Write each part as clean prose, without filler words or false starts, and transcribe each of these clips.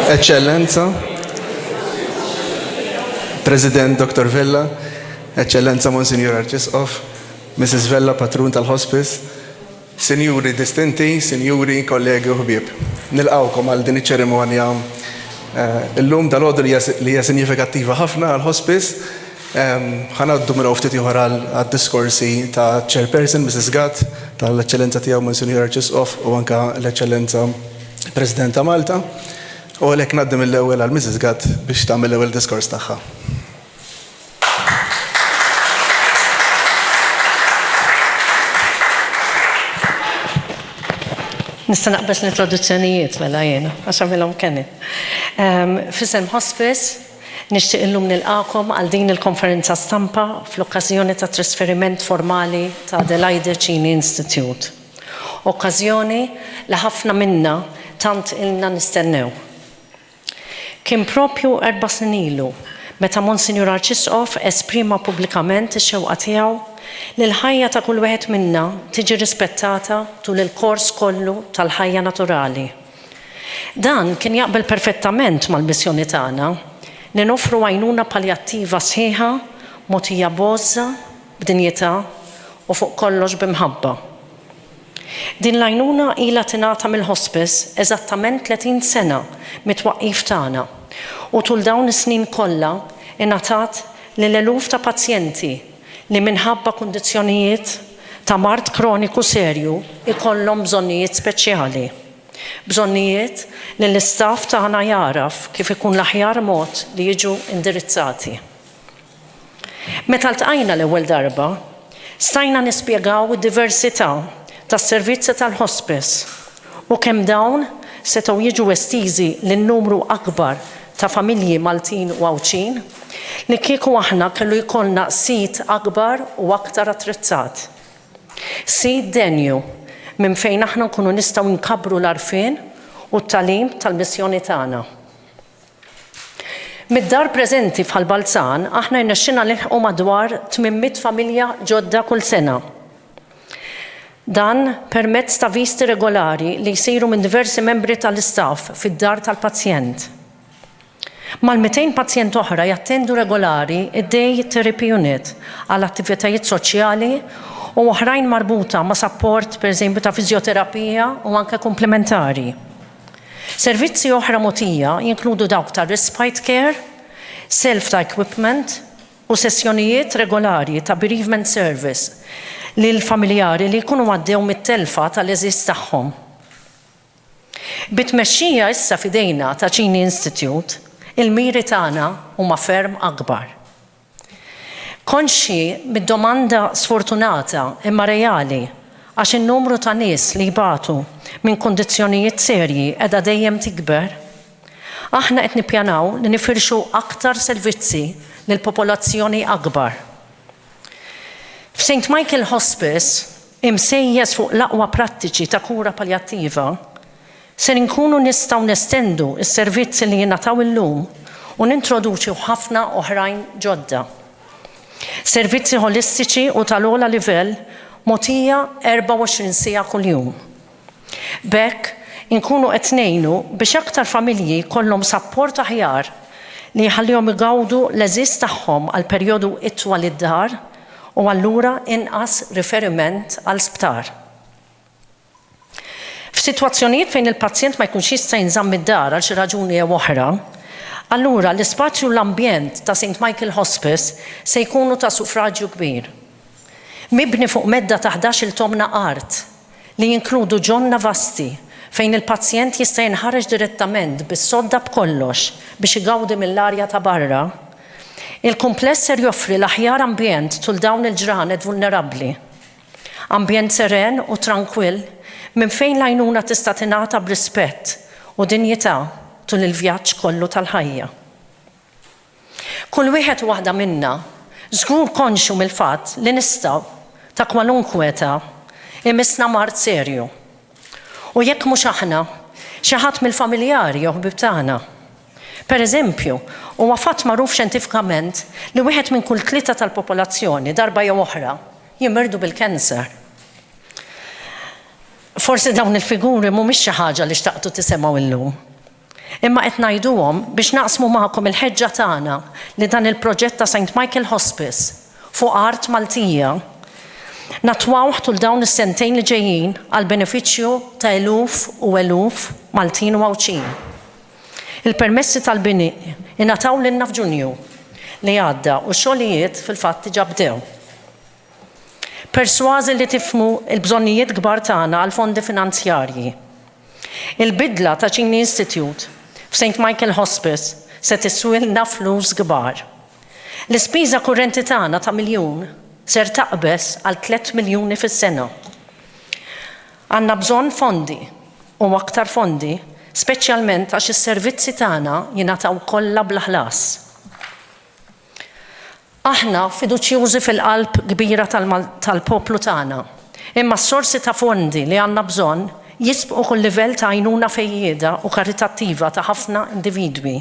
Eccellenza, President Dr. Vella, Eccellenza Monsignor Arċisqof, Mrs. Vella, Patrun tal-Hospice, Sinjuri distinti, Sinjuri, kollegi u ħbieb. Nilqawkom għal din iċ-ċerimonja illum dal-għodu li hija sinifikattiva ħafna għal-Hospice. Ħanaddu minn ftit ieħor għad-diskorsi ta' Chairperson Mrs. Gatt, tal-Eċċellenza tiegħu Monsignor Arċisqof u anke l-Eċċellenza President ta' Malta. U għalhekk ngħaddi mill-ewwel għal Mrs. Gatt biex tagħmel l-ewwel diskors tagħha. Nista' naqbes l-introduzzjonijiet mela jiena għax għamilhom kienet. F'isem Hospice nixtieq illum nilqakom għal din il-konferenza stampa fl-okkażjoni ta' trasferiment formali ta' Adelaide Cini Institute. Okkażjoni li ħafna minna tant ilna nistennew. Kien propju 4 snin ilu meta Monsignor Arċisqof esprima pubblikament ix-xewqa tiegħu li l-ħajja ta' kull wieħed minna tiġi rispettata tul il-kors kollu tal-ħajja naturali. Dan kien jaqbel perfettament mal-missjoni tagħna li nofru għajnuna paljattiva sħiħa, mogħtija bożza, b'dinjità u fuq kollox b'imħabba. Din l-għajnuna ilha tingħata mill-Hospice eżattament 30 sena mit-twaqqif tagħna u tul dawn is-snin kollha ingħatat lil eluf ta' pazjenti li minħabba kundizzjonijiet ta' mard kroniku serju ikollhom bżonnijiet speċjali. Bżonnijiet li l-istaff tagħna jaraf kif ikun l-aħjar mod li jiġu indirizzati. Meta ltqajna l-ewwel darba, stajna nispjegaw id-diversità tas-servizzi tal-Hospice u kemm dawn setgħu jiġu estiżi lin-numru akbar ta' familji Maltin u Għawċin li kieku aħna kellu jkollna sit akbar u aktar attrezzat. Sit denju minn fejn aħna nkunu nistgħu nkabru l-arfien u t-tagħlim tal-missjoni tagħna. Mid-dar preżenti f'Ħalbalzan aħna rnexxina nilħqu madwar 800 familja ġodda kull sena. Dan permezz ta' visti regolari li jsiru minn diversi membri tal-istaff fid-dar tal-pazjent. Mal-200 pazjent oħra jattendu regolari id-day therapy unit għal attivitajiet soċjali u oħrajn marbuta ma' support pereżempju ta' fiżjoterapija u anke komplementari. Servizzi oħra mogħtija jinkludu dawk ta' respite care, self ta' equipment u sessjonijiet regolari ta' bereavement service lil familjari li jkunu għaddew mit-telfa tal-eżiż tagħhom. Bit-tmexxija issa f'idejna ta' Cini Institute, il-miri tagħna huma ferm akbar. Konxi mid-domanda sfortunata imma reali għax in-numru ta' nies li jbatu minn kundizzjonijiet serji qiegħda dejjem tikber, aħna qed nippjanaw li nifirxu aktar servizzi lill-popolazzjoni akbar. F'St. Michael Hospice imsejjes fuq l-aqwa prattiċi ta' kura paljattiva se nkunu nistgħu nestendu s-servizzi li jingħataw illum u nintroduċu ħafna oħrajn ġodda. Servizzi holistiċi u tal-ogħla livell mogħtija 24 siegħa kuljum. B'hekk inkunu qed ngħinu biex aktar familji jkollhom sapport aħjar li jħallihom igawdu l-eżiż tagħhom għal perjodu itwal id-dar u allura inqas riferiment għal sptar. F'sitwazzjonijiet fejn il-pazjent ma jkunx jista' jinżamm id-dar għal xi raġuni jew oħra, allura l-ispazju u l-ambjent ta' St. Michael Hospice se jkunu ta' suffraġġju kbir. Mibni fuq medda ta' 11 tomna art li jinkludu ġonna vasti fejn il-pazjent jista' jinħareġ direttament bis-sodda b'kollox biex igawdi mill-arja ta' barra, il-kumpless ser joffri l-aħjar ambjent tul dawn il-ġranet vulnerabbli. Ambjent seren u tranquill minn fejn l-għajnuna tista' tingħata b'rispett u dinjità tul il-vjaġġ kollu tal-ħajja. Kull wieħed u waħda minna żgur konxu mill-fatt li nistgħu ta' kwalunkwe età imissna mard serju. U jekk mhux aħna, xi ħadd mill-familjari jew ħbieb tagħna. Pereżempju, huwa fatt magħruf xjentifikament li wieħed minn kull 3 tal-popolazzjoni darba jew oħra jimirdu bil-kanser. Forsi dawn il-figuri mhumiex xi ħaġa li xtaqtu tisemgħu illum. Imma qed ngħiduhom biex naqsmu magħkom il-ħeġġa tagħna li dan il-proġett ta' St. Michael Hospice fuq art Maltija natwawh tul dawn is-sentejn li ġejjin għal benefiċċju ta' eluf u eluf Maltin u Mawċin. Il-permessi tal-bini ingħataw lilna f'Ġunju li għadda u xogħlijiet fil-fatt diġà bdew. Persważi li tifhmu l-bżonnijiet kbar tagħna għal fondi finanzjarji. Il-bidla ta' Cini Institute f'St. Michael Hospice se tiswilna flus kbar. L-ispiża kurrenti tagħna ta' miljun ser taqbes għal 3 miljuni fis-sena. Għandna bżonn fondi u aktar fondi, speċjalment għax is-servizzi tagħna jingħataw kollha bla ħlas. Aħna fiduċjużi fil-qalb kbira tal-poplu tagħna, imma s-sorsi ta' fondi li għandna bżonn jisbqu kull livell ta' għajnuna fejjieda u karitattiva ta' ħafna individwi.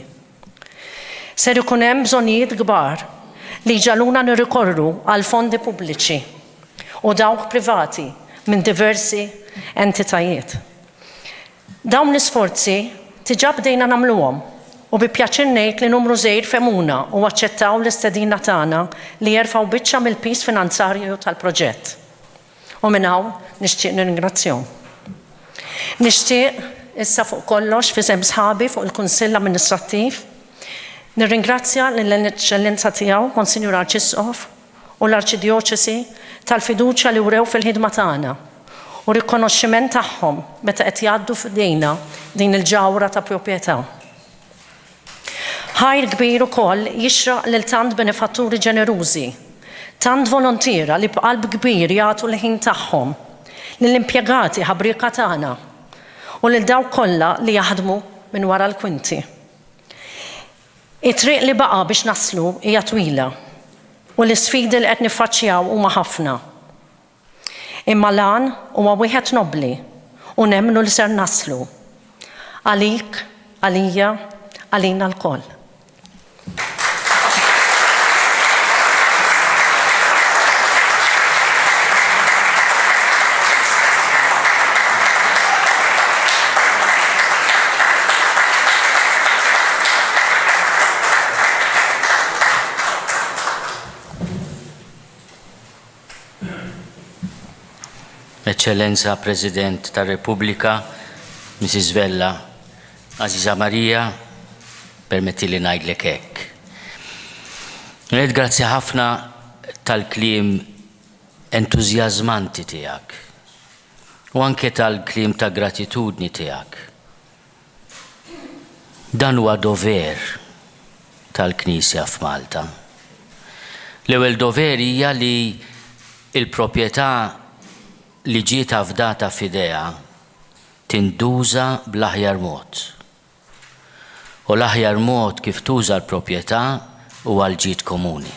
Ser ikun hemm bżonnijiet kbar li ġaluna nirrikorru għal fondi pubbliċi u dawk privati minn diversi entitajiet. Dawn l-isforzi diġà bdejna nagħmluhom u bi pjaċir ngħid li numru żgħir femuna u aċċettaw l-istedina tagħna li jerfgħu biċċa mill-piż finanzjarju tal-proġett. U minn hawn nixtieq nirringrazzjahom. Nixtieq issa fuq kollox fisem sħabi fuq il-Kunsill Amministrattiv nirringrazzja lill-Eċċellenza tiegħu Monsinjur Arċisqof u l-Arċidjoċesi tal-fiduċja li wrew fil-ħidma tagħna u rikonoxximent tagħhom meta qed jgħaddu f'dejna din il-ġawra ta' proprjetà. Ħajr kbir ukoll jixraq lil tant benefatturi ġenerużi, tant volontira li b'qalb kbir jagħtu l-ħin tagħhom lill-impjegati ħabrieka tagħna u lil dawk kollha li jaħdmu minn wara l-kwinti. It-triq li baqa' biex naslu hija twila u l-isfidi li qed niffaċċjaw huma ħafna. Imma lan huwa wieħed nobbli u nemmnu li ser naslu. Għalik, għalija, għalina l-koll. Eccellenza President tar-Repubblika, Mrs. Vella, Aziza Marija, permetti li ngħidlek hekk. Grazzi ħafna tal-kliem entużjażmanti tiegħek u anke tal-kliem ta' gratitudni tiegħek. Dan huwa dover tal-Knisja f'Malta. L-ewwel dover hija li l-proprjetà li ġiet avdata f'idejha tinduża bl-aħjar mod. U l-aħjar mod kif tuża l-proprjetà huwa l-ġid komuni.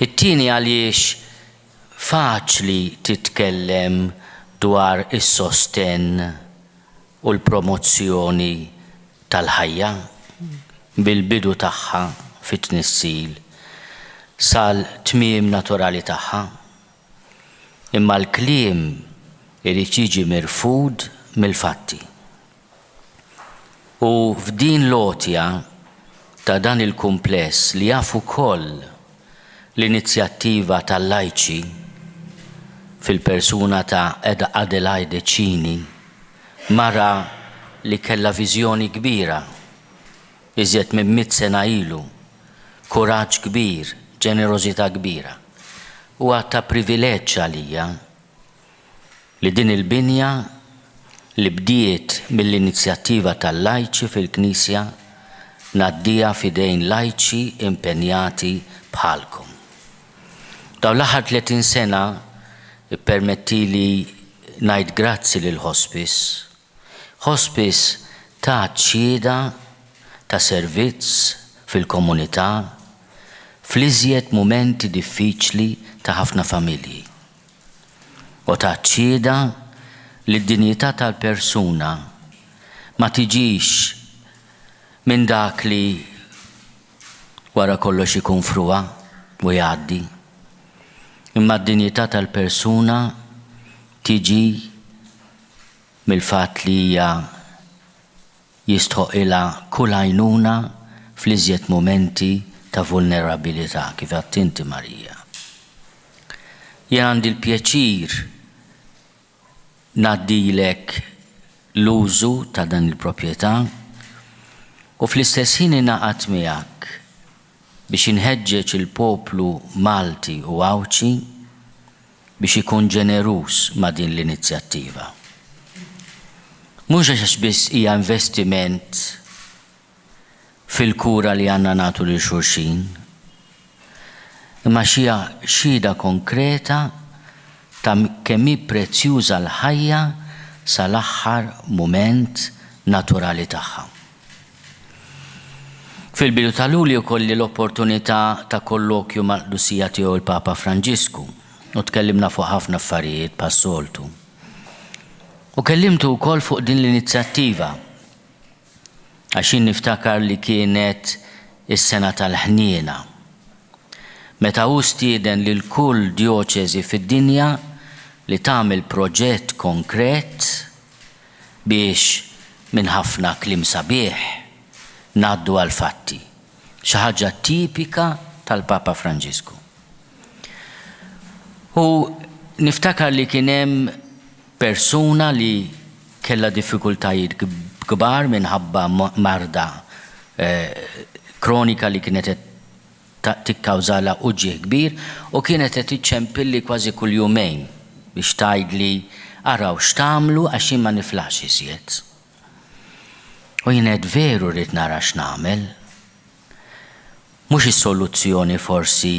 It-tieni għaliex faċli titkellem dwar is-sostenn u l-promozzjoni tal-ħajja bil-bidu tagħha fit-tnissil sal-tmiem naturali tagħha. Imma l-kliem irid jiġi mirfud mill-fatti. U f'din lotja ta' dan il-kumpless li jafu koll l-inizjattiva tal-lajċi fil-persuna ta' Adelaide Cini, mara li kella viżjoni kbira, iżjed minn 100 sena ilu, kuraġġ kbir, ġenerożità kbira. U ta' privileġġ għalija li din il-binja li bdiet mill-inizjattiva tal-lajċi fil-Knisja ngħaddija f'idejn lajċi impenjati bħalkom. Dawn l-aħħar 30 sena ippermettili ngħid grazzi lil Hospice. Hospice ta' ċieda ta' servizz fil-komunità fl-iżjed mumenti diffiċli ta' ħafna familji. U ta' ċieda li d-dinjità tal-persuna ma tiġix minn dak li wara kollox ikun fruwa u jgħaddi. Imma d-dinjità tal-persuna tiġi mill-fatt li hija jistħoq ilha kull għajnuna fl-iżjed momenti ta' vulnerabilità kif għadt inti Marija. Jien għandi l-pjaċir ngħaddilek l-użu ta' dan il-proprjetà u fl-istess ħin ingħaqad miegħek biex inħeġġeġ il-poplu Malti u Awċi biex ikun ġenerus ma' din l-inizjattiva. Mhux għax biss hija investiment fil-kura li għandna nagħtu lil xulxin, imma xija xhieda konkreta ta' kemm hi prezzjuża l-ħajja sal-aħħar mument naturali tagħha. Fil-bidu ta' Lulju kolli l-opportunità ta' kollokju mal-Qdusija tiegħu il-Papa Franġisku u tkellimna fuq ħafna affarijiet pas-soltu. U kellimtu wkoll fuq din l-inizjattiva għax niftakar li kienet is-sena tal-ħniena. Meta hu stieden lil kull dioċeżi fid-dinja li tagħmel proġett konkret biex minn ħafna kliem sabiħ ngħaddu għal fatti. Xi ħaġa tipika tal-Papa Franġisku. U niftakar li kien hemm persuna li kellha diffikultajiet kbar minħabba marda kronika li kienet tikkawżala uġġieħ kbir u kienet qed tiċċempilli kważi kull jumejn biex tgħidli araw x'tagħmlu għax jien ma niflax iżjed. U jien qed veru rrid nara x'nagħmel. Mhux is-soluzzjoni forsi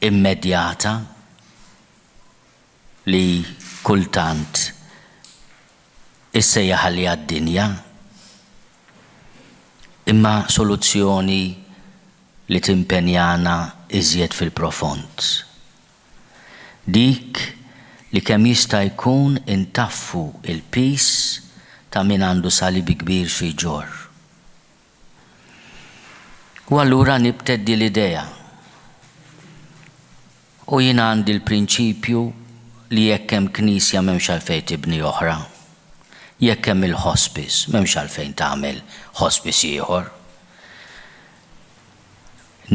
immedjata li kultant issejjaħ li għad-dinja, imma soluzzjoni li timpenjana iżjed fil-profond. Dik li kemm jista' jkun intaffu il-pis ta' min għandu salibi kbir xi ġor. U allura nibteddi l-idea. U jien għandi l-prinċipju li jekk hemm knisja m'hemmx għalfejn tibni oħra. Jekk hemm il-hospice, m'hemmx għalfejn tagħmel hospice ieħor.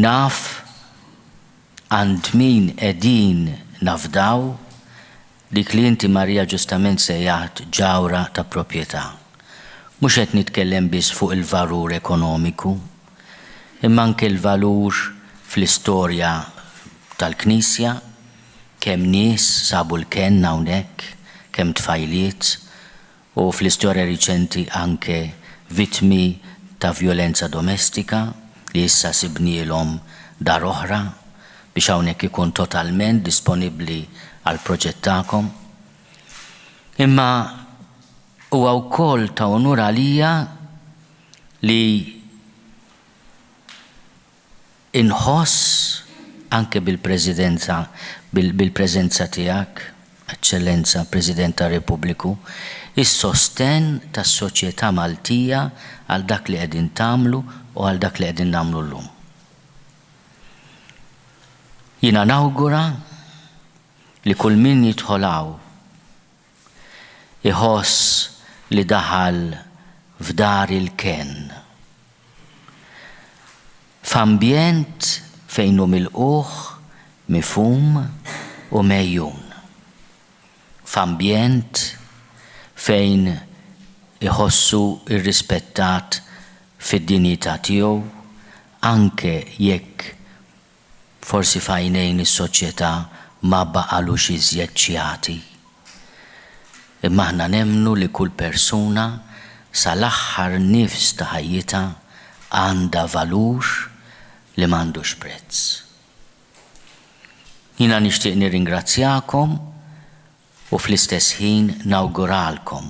Naf għand min qegħdin nafdaw dik li inti Marija ġustament sejjaħt ġawra ta' proprjetà. Mhux qed nitkellem biss fuq il-valur ekonomiku, imma anke l-valur fl-istorja tal-Knisja, kemm nies sabu l-kenn hawnhekk, kemm tfajliet, u fl-istorja riċenti anke vittmi ta' violenza domestika li issa sibnielhom dar oħra biex hawnhekk ikun totalment disponibbli għal proġett tagħkom. Imma huwa wkoll ta' onur għalija li inħoss anke bil-preżenza tiegħek, Eċċellenza President tar Repubbliku, is-sosten tas-soċjetà Maltija għal dak li qegħdin tagħmlu u għal dak li qegħdin nagħmlu llum. Jiena nawgura li kull min jidħolaw iħoss li daħal f'dar il-ken. F'ambjent fejn hu milquh, mifhum u mejjun. F'ambjent fejn iħossu irrispettat fid-dinjità tiegħu anke jekk forsi f'għajnejn is-soċjetà ma baqalux iżjed ċjati. Imma aħna nemmnu li kull persuna sal-aħħar nifs ta' ħajjitha għandha valur li m'għandux prezz. Jiena nixtieq nirringrazzjakom u fl-istess ħin nawguralkom.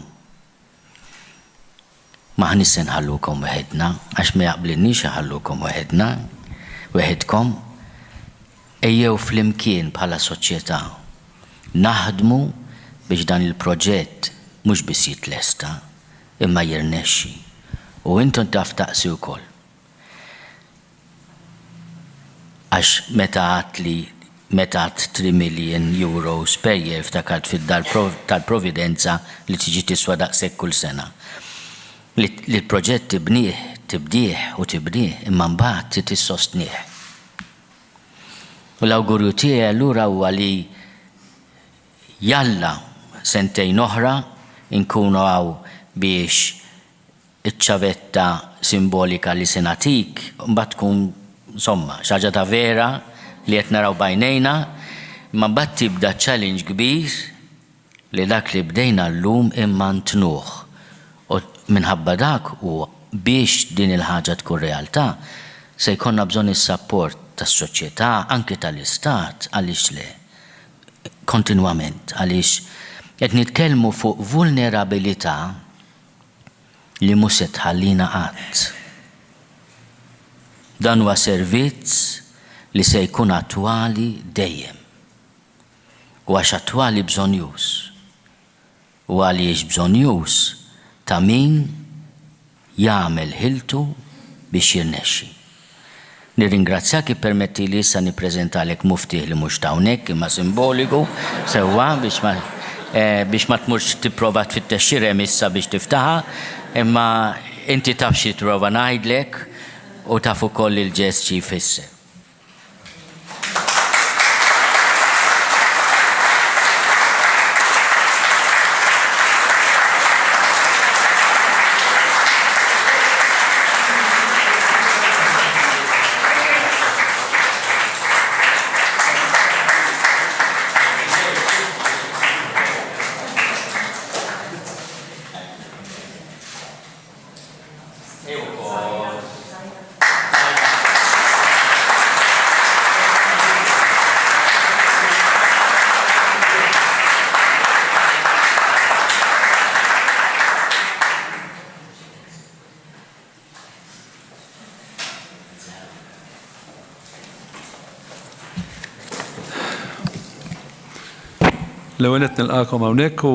Maħnis nħallukom weħedna, għax ma jaqblinniex iħallukom weħedkom, ejjew flimkien bħala soċjetà naħdmu biex dan il-proġett mhux biss jitlesta imma jirnexxi. U intom taf taqsi wkoll. Għax meta għadt 3 million euros per year ftakart fid-dar tal-Providenza li tiġi tiswa daqshekk kull sena. li l-proġett tibdih imma mbagħad tissostnih. U l-awgurju tiegħi allura huwa li jalla sentejn oħra inkunu hawn biex iċ-ċavetta simbolika li se nagħtik mbagħad tkun insomma xi ħaġa ta' vera li qed naraw bajnejna, imma mbagħad tibda challenge kbir li dak li bdejna llum imma ntnuh. U minħabba dak u biex din il-ħaġa tkun realtà se jkollna bżonn is-sapport tas-soċjetà anke tal-istat għaliex le kontinwament għaliex qed nitkellmu fuq vulnerabilità li mhux se tħallina qatt. Dan huwa servizz li se jkun attwali dejjem. U għax attwali bżonjus. U għaliex bżonjus ta' min jagħmel ħiltu biex jirnexxi. Nirringrazzjak ippermetti li issa nippreżentalek muftih li mhux ta' hawnhekk imma simboliku sewwa biex ma tmurx tipprova tfittex xi remissa biex tiftaħha, imma inti taf xi trova ngħidlek u taf ukoll il-ġest xi jfisser. L-ewwel qed nilqakom hawnhekk u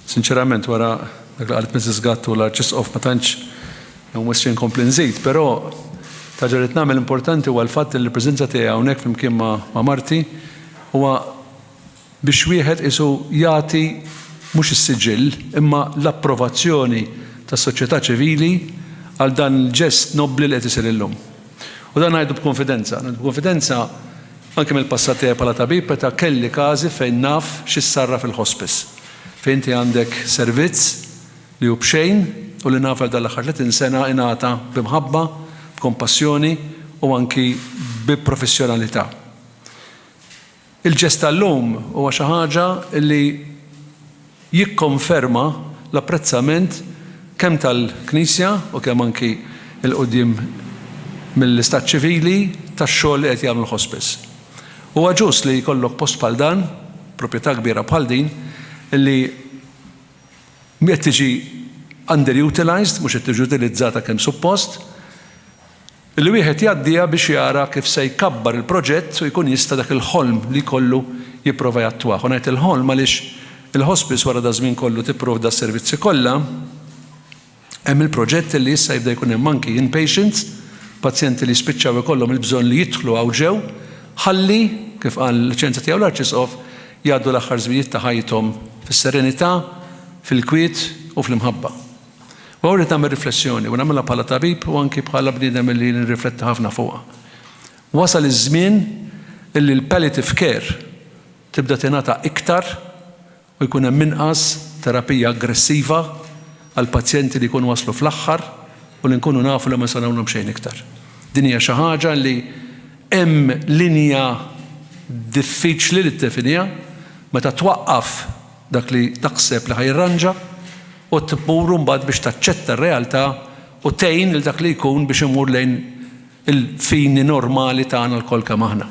sinċerament wara dak li qalet Mrs. Gatt u l-Arċisqof ma tantx mhux inkompli nżid, però ta' ġaret nagħmel importanti huwa l-fatt li l-preżenza tiegħi hawnhekk flimkien ma' Marti huwa biex wieħed isu jagħti mhux is-siġill imma l-approvazzjoni tas-soċjetà ċivili għal dan il-ġest nobbli li qed isir illum. U dan ngħidu b'konfidenza anke mill-passat tiegħi bħala tabib meta kelli każi fejn naf x'issarra fil-hospice. Fejn inti għandek servizz li hu b'xejn u li naf għal dal-aħħar 30 sena ingħata b'imħabba, b'kompassjoni u anki b'professjonalità. Il-ġest tal-lum huwa xi ħaġa li jikkonferma l-apprezzament kemm tal-Knisja u kemm anki il-qudiem mill-istat ċivili tax-xogħol li qed jagħmlu l-hospice. Huwa ġust li jkollok post bħal dan, proprjetà kbira bħal din, li qed tiġi underutilized, mhux qed tiġi utilizzata kemm suppost, li wieħed jgħaddiha biex jara kif se jkabbar il-proġett u jkun jista' dak il-ħolm li jkollu jipprova jattwah. U ngħid il-ħolm għaliex il-hospice wara da żmien kollu tipprovda s-servizzi kollha, hemm il-proġett li issa jibda jkun hemm anki inpatients, pazjenti li spiċċaw ikollhom il-bżonn li jidħlu hawn ġew, ħalli kif qal l-ċenza tiegħu l-Arċisqof jgħaddu l-aħħar żminijiet ta' ħajthom fis-serenità, fil-kwiet u fl-imħabba. U għawri nagħmel riflessjoni u nagħmilha bħala tabib u anki bħala bniedem li nirrifletti ħafna fuqha. Wasal iż-żmien illi l-palliative care tibda tingħata iktar u jkun hemm inqas terapija aggressiva għal pazjenti li jkunu waslu fl-aħħar u li nkunu nafu li ma sanawhom xejn iktar. Din hija xi ħaġa li hemm linja diffiċli li tdefinija meta twaqqaf dak li taħseb li ħajranġa u tmur mbagħad biex taċċetta r-realtà u tgħin lil dak li jkun biex imur lejn il-fini normali tagħna l-kol kemm aħna.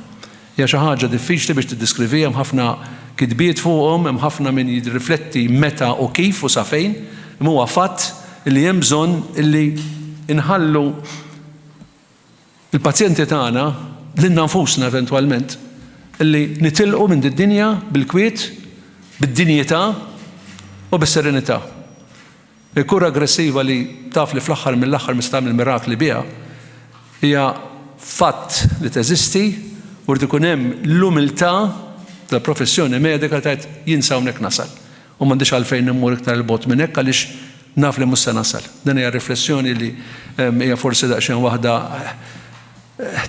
Hija xi ħaġa diffiċli biex tiddiskrivija hemm ħafna kitbiet fuqhom, hemm ħafna min jirrifletti meta u kif u sa fejn, imma huwa fatt li hemm bżonn illi inħallu il-pazjenti tagħna lilna nfusna eventwalment illi nitilqu minn id-dinja bil-kwiet, bid-dinjità u bis-serenità. Il-kura aggressiva li taf li fl-aħħar mill-aħħar mistamil mirakli biha hija fatt li teżisti u rrid ikun hemm l-umiltà tal-professjoni medika tgħid jien hawnhekk nasal. U m'għandix għalfejn immur iktar il-bot minn hekk għaliex naf li mhux se nasal. Dan hija riflessjoni li hija forsi daqsxejn waħda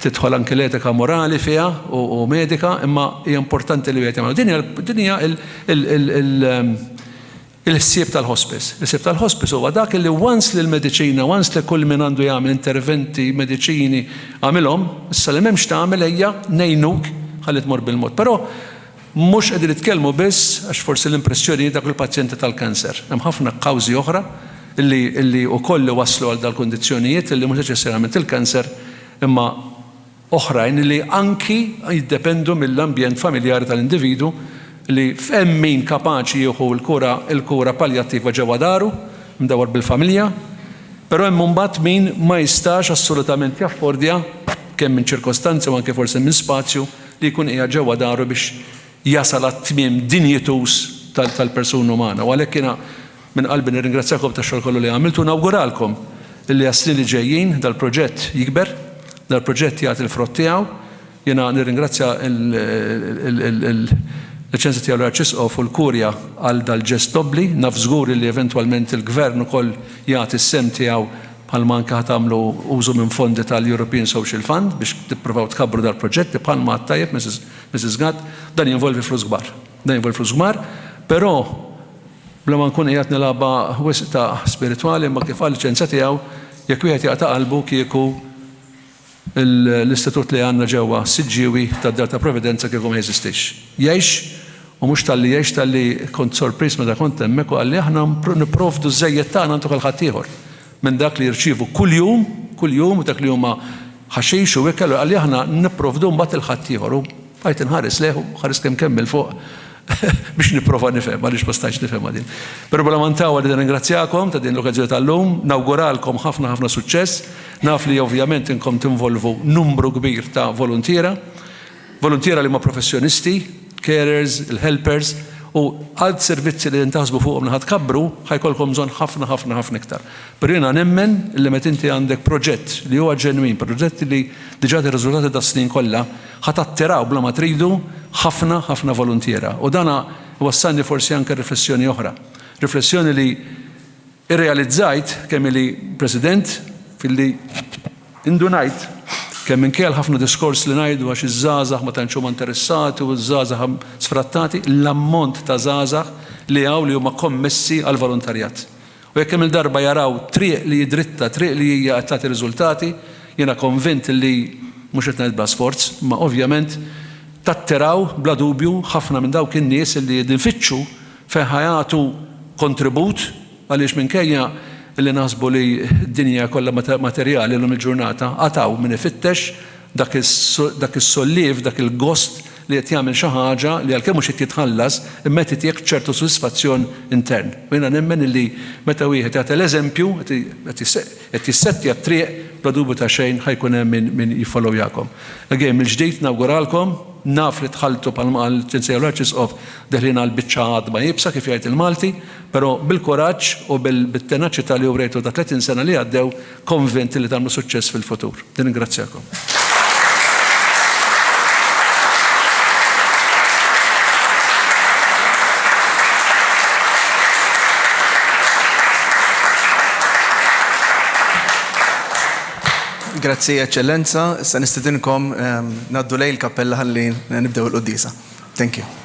tidħol anke l-etika morali fiha u medika, imma hija importanti li wieħed jagħmel. Din hija il-ħsieb tal-hospice. Il-ħsieb tal-hospice huwa dak li once li l-mediċina, once li kull min għandu jagħmel interventi, mediċini għamilhom, issa li m'hemmx tagħmel hija ngħinuk ħalli tmur bil-mod. Però mhux qegħdin nitkellmu biss għax forsi l-impressjoni dak il-pazjenti tal-kanser. Hemm ħafna kawżi oħra illi wkoll waslu għal dal-kundizzjonijiet illi mhux neċessarjament il-kanser imma oħrajn li anki jiddependu mill-ambjent familjari tal-individu li f'hemm min kapaċi jieħu l-kura paljattiva ġewwa daru, mdawwar bil-familja, però hemm mbagħad min ma jistax assolutament jaffordja kemm minn ċirkostanzi u anke forsi minn spazju li jkun qiegħed ġewwa daru biex jasal għat-tmiem dinjitus tal-persuna umana. U għalhekk jiena minn qalbi nirringrazzjakom tax-xogħol kollu li għamiltu, nawguralkom illi għas-snin li ġejjin dal-proġett jikber, dal-proġett jagħti l-frott tiegħu. Jiena nirringrazzja l-Eċċellenza tiegħu l-Arċisqof u l-Kurja għal dal-ġest dobbli, naf żgur li eventwalment il-Gvern ukoll jagħti s-sem tiegħu bħalma anke tagħmlu użu minn fondi tal-European Social Fund biex tippruvaw tkabbru dal-proġetti bħalma tajjeb Mrs. Gatt, dan jinvolvi flus kbar. Dan jinvolvi flus kbar, però bla ma nkun qiegħed nilagħba wisq ta' spiritwali ma kif għal liċenzja tiegħu jekk wieħed jaqta' qalbu kieku l-istitut li għandna ġewwa Siġġiewi tad-Dar ta' Providenza kieku ma jeżistix. Jgħix u mhux tal-li jgħix tal-li kont sorpriż meta kont hemmhekk u qalli aħna nipprovdu żejjed tagħna għandu ħadd ieħor minn dak li jirċievu kuljum u dak li huma ħaxix u hekk qalli aħna nipprovdu mbagħad il-ħadd ieħor u bqajt inħares leħu ħares kemm kemmel fuq biex nipprova nifhem għaliex ma stajtx nifhem din. Però bla mantaw li ringrazzjakom ta' din l-okkażjoni tal-lum, nawguralkom ħafna suċċess. Naf li ovvjament inkom tinvolvu numru kbir ta' volontiera li ma' professjonisti, carers, il-helpers u għad servizzi li jintaħsbu fuqhom li ħadkabru ħajkolkom bżonn ħafna iktar. Però jiena nemmen li meta inti għandek proġett li huwa ġenwin, proġett li diġà ir-riżultati tas-snin kollha ħatattiraw bla ma tridu ħafna volontiera. U dana wassalni forsi anke riflessjoni oħra. Riflessjoni li irrealizzajt kemm li President filli indunajt kemm inkejl ħafna diskors li ngħidu għax iż-żgħażagħ ma tantx huma interessati u ż-żgħażagħ sfrattati l-ammont ta' żgħażagħ li hawn li huma kommessi għal volontarjat. U jekk hemm il-darba jaraw triq li dritta, triq li hija qed tagħti riżultati, jiena konvint li mhux qed ngħid bla sforz, ma ovvjament tattiraw bla dubju ħafna minn dawk in-nies li jinfittxu fejn ħajatu kontribut għaliex minkejja illi naħsbu li d-dinja kollha materjali l-lum il-ġurnata għataw minn ifittex dak is-solliev, dak il-gost li qed jagħmel xi ħaġa li għalkemm mhux qed jitħallas imma qed jagħtik ċertu sodisfazzjon intern. U jiena nemmen illi meta wieħed jagħti l-eżempju qed jissettja t-triq bla dubju ta' xejn ħajkun hemm min jiffollowjakom. Again mill-ġdid nawguralkom, naf li tħalltu bħalma l-Ċenzija l-Arċisqof deħlin għal biċċa għadma jibsa kif jgħid il-Malti, però bil-kuraġġ u bil-tenaċità li wrejtu ta' 30 sena li għaddew konvinti li tagħmlu suċċess fil-futur. Ningrazzjakom. Grazzi Eċċellenza, issa nistidinkom naddu lejn il-kappella ħalli nibdew il-qudiesa. Thank you.